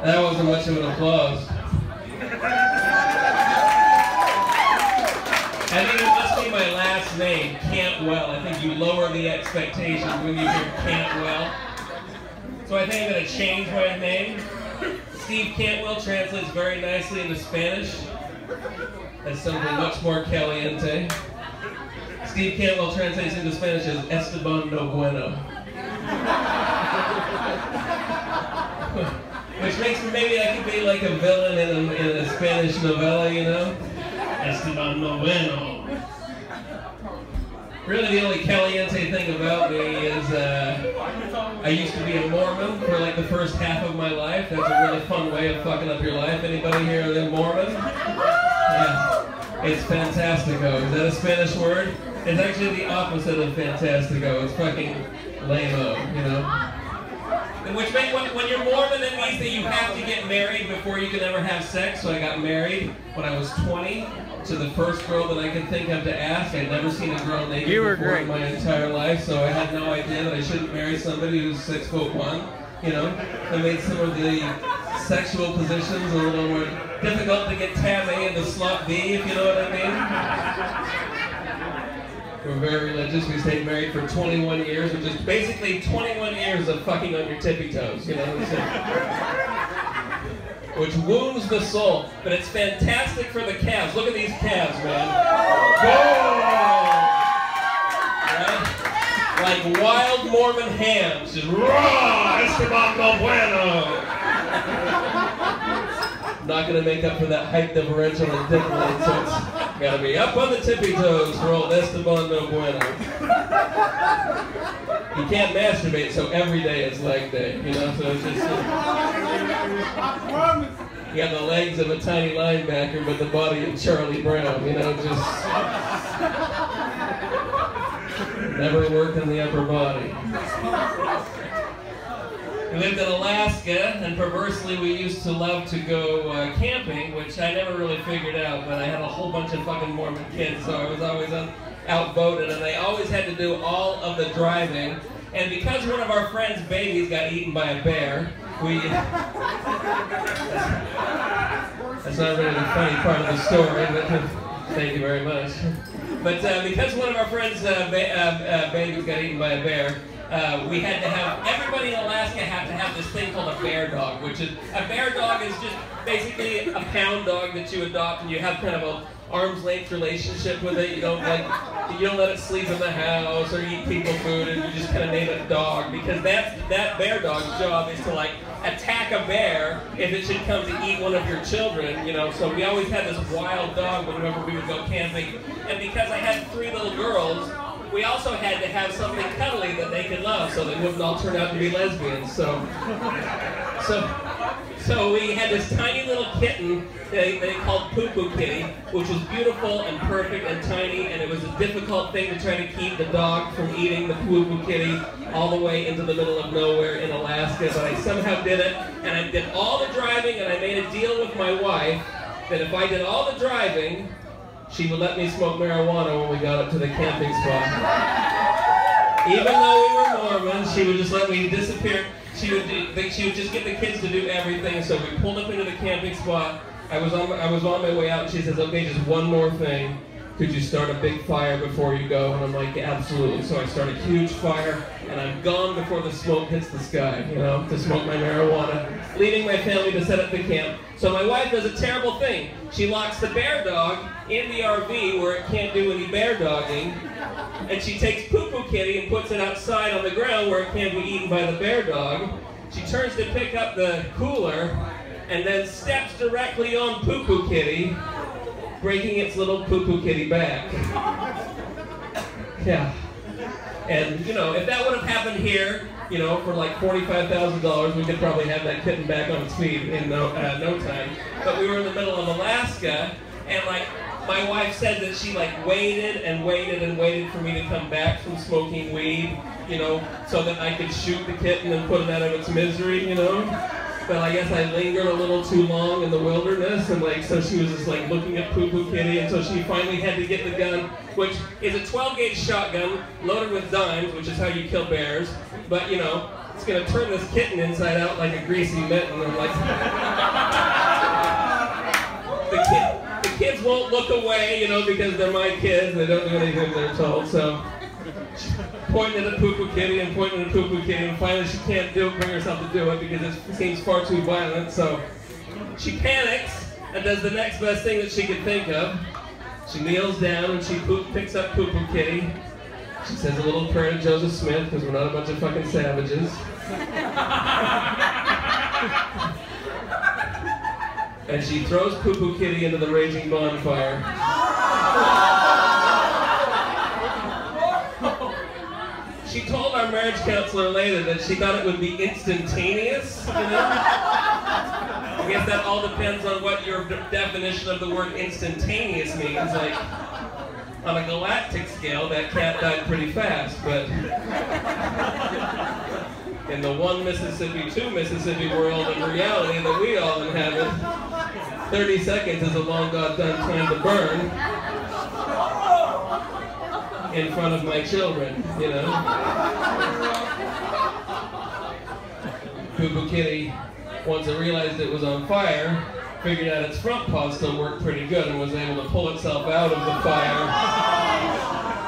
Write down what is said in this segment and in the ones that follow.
That wasn't much of an applause. I think it must be my last name, Cantwell. I think you lower the expectations when you hear Cantwell. So I think I'm going to change my name. Steve Cantwell translates very nicely into Spanish as something much more caliente. Steve Cantwell translates into Spanish as Esteban No Bueno. Which makes me, maybe I could be like a villain in a Spanish novella, you know? Esteban No Bueno. Really, the only caliente thing about me is I used to be a Mormon for like the first half of my life. That's a really fun way of fucking up your life. Anybody here is a Mormon? Yeah. It's fantastico. Is that a Spanish word? It's actually the opposite of fantastico. It's fucking lame-o, you know? Which means when you're Mormon, it means that you have to get married before you can ever have sex. So I got married when I was 20 to the first girl that I could think of to ask. I'd never seen a girl naked before in my entire life, so I had no idea that I shouldn't marry somebody who's 6'1", you know? That made some of the sexual positions a little more difficult to get tab A into slot B, if you know what I mean. We're very religious. We stayed married for 21 years, which is basically 21 years of fucking on your tippy toes, you know? Which wounds the soul, but it's fantastic for the calves. Look at these calves, man. Right? Like wild Mormon hams, just raw, Esteban No Bueno. Not gonna make up for that height differential in dick length, so it's gotta be up on the tippy toes for old Esteban No Bueno. You can't masturbate, so every day is leg day, you know, so it's just... you got the legs of a tiny linebacker, but the body of Charlie Brown, you know, just... never worked in the upper body. We lived in Alaska, and perversely we used to love to go camping, which I never really figured out, but I had a whole bunch of fucking Mormon kids, so I was always outvoted, and they always had to do all of the driving. And because one of our friends' babies got eaten by a bear, we... That's not really the funny part of the story, but thank you very much. But because one of our friends' babies got eaten by a bear, we had to have, everybody in Alaska had to have this thing called a bear dog, which is, a bear dog is just basically a pound dog that you adopt, and you have kind of a arm's length relationship with it. You don't let it sleep in the house or eat people food, and you just kind of name it a dog, because that bear dog's job is to like attack a bear if it should come to eat one of your children, you know. So we always had this wild dog whenever we would go camping, and because I had 3 little girls, we also had to have something cuddly that they could love, so they wouldn't all turn out to be lesbians. So we had this tiny little kitten they called Poo Poo Kitty, which was beautiful and perfect and tiny, and it was a difficult thing to try to keep the dog from eating the Poo Poo Kitty all the way into the middle of nowhere in Alaska, but I somehow did it, and I did all the driving, and I made a deal with my wife that if I did all the driving, she would let me smoke marijuana when we got up to the camping spot. Even though we were Mormons, she would just let me disappear. She would just get the kids to do everything. So we pulled up into the camping spot. I was on my way out, and she says, "Okay, just one more thing. Could you start a big fire before you go?" And I'm like, "Yeah, absolutely." So I start a huge fire, and I'm gone before the smoke hits the sky, you know, to smoke my marijuana, leaving my family to set up the camp. So my wife does a terrible thing. She locks the bear dog in the RV where it can't do any bear dogging, and she takes Poo Poo Kitty and puts it outside on the ground where it can't be eaten by the bear dog. She turns to pick up the cooler, and then steps directly on Poo Poo Kitty, breaking its little Poo Poo Kitty back. Yeah. And, you know, if that would have happened here, you know, for like $45,000, we could probably have that kitten back on its feet in no time. But we were in the middle of Alaska, and like, my wife said that she like waited and waited and waited for me to come back from smoking weed, you know, so that I could shoot the kitten and put it out of its misery, you know. But I guess I lingered a little too long in the wilderness, and like, so she was just like looking at Poo Poo Kitty, and so she finally had to get the gun, which is a 12-gauge shotgun loaded with dimes, which is how you kill bears. But you know, it's gonna turn this kitten inside out like a greasy mitten, and like, look away, you know, because they're my kids, they don't do anything they're told, so she's pointing at Poo Poo Kitty and pointing at Poo Poo Kitty, and finally she can't bring herself to do it because it seems far too violent, so she panics and does the next best thing that she could think of. She kneels down and she picks up Poo Poo Kitty. She says a little prayer to Joseph Smith, because we're not a bunch of fucking savages. And she throws Poo Poo Kitty into the raging bonfire. She told our marriage counselor later that she thought it would be instantaneous, you know? I guess that all depends on what your definition of the word instantaneous means. Like, on a galactic scale, that cat died pretty fast, but in the one Mississippi, two Mississippi world of reality that we all inhabit, 30 seconds is a long goddamn time to burn in front of my children, you know? Poo Poo Kitty, once it realized it was on fire, figured out its front paw still worked pretty good and was able to pull itself out of the fire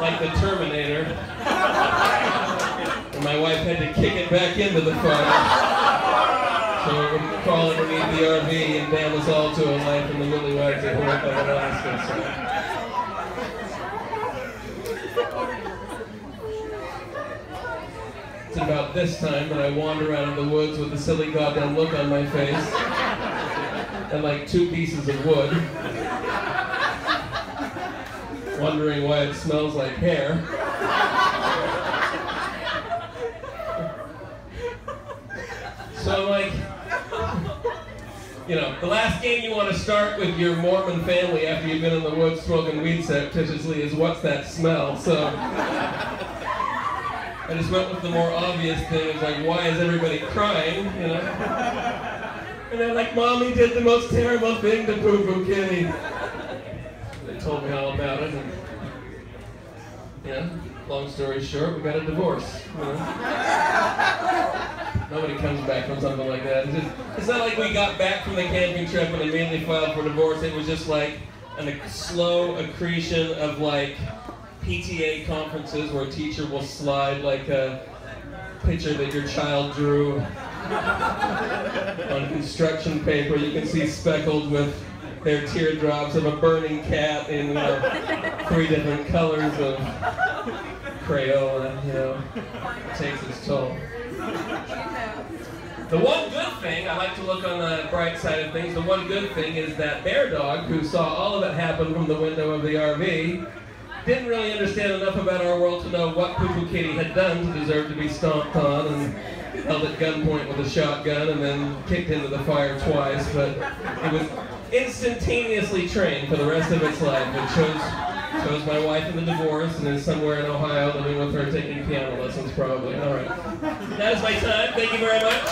like the Terminator. And my wife had to kick it back into the fire so it wouldn't crawl underneath the RV and damn us all to a life in the willy wags of Alaska. It's about this time that I wander out of the woods with a silly goddamn look on my face and like 2 pieces of wood, wondering why it smells like hair. So I'm like, you know, the last game you want to start with your Mormon family after you've been in the woods smoking weed surreptitiously is what's that smell? So I just went with the more obvious thing. It's like, why is everybody crying, you know? And they're like, Mommy did the most terrible thing to Poo Poo Kitty. They told me all about it. And, yeah, long story short, we got a divorce. You know? Nobody comes back from something like that. It's not like we got back from the camping trip and immediately filed for divorce. It was just like a slow accretion of like PTA conferences where a teacher will slide like a picture that your child drew on construction paper. You can see speckled with their teardrops of a burning cat in, you know, 3 different colors of Crayola, you know. It takes its toll. The one good thing, I like to look on the bright side of things, the one good thing is that Bear Dog, who saw all of it happen from the window of the RV, didn't really understand enough about our world to know what Poo Poo Kitty had done to deserve to be stomped on and held at gunpoint with a shotgun and then kicked into the fire twice, but it was instantaneously trained for the rest of its life. It chose my wife in the divorce and is somewhere in Ohio living with her taking piano lessons probably. All right. That is my time. Thank you very much.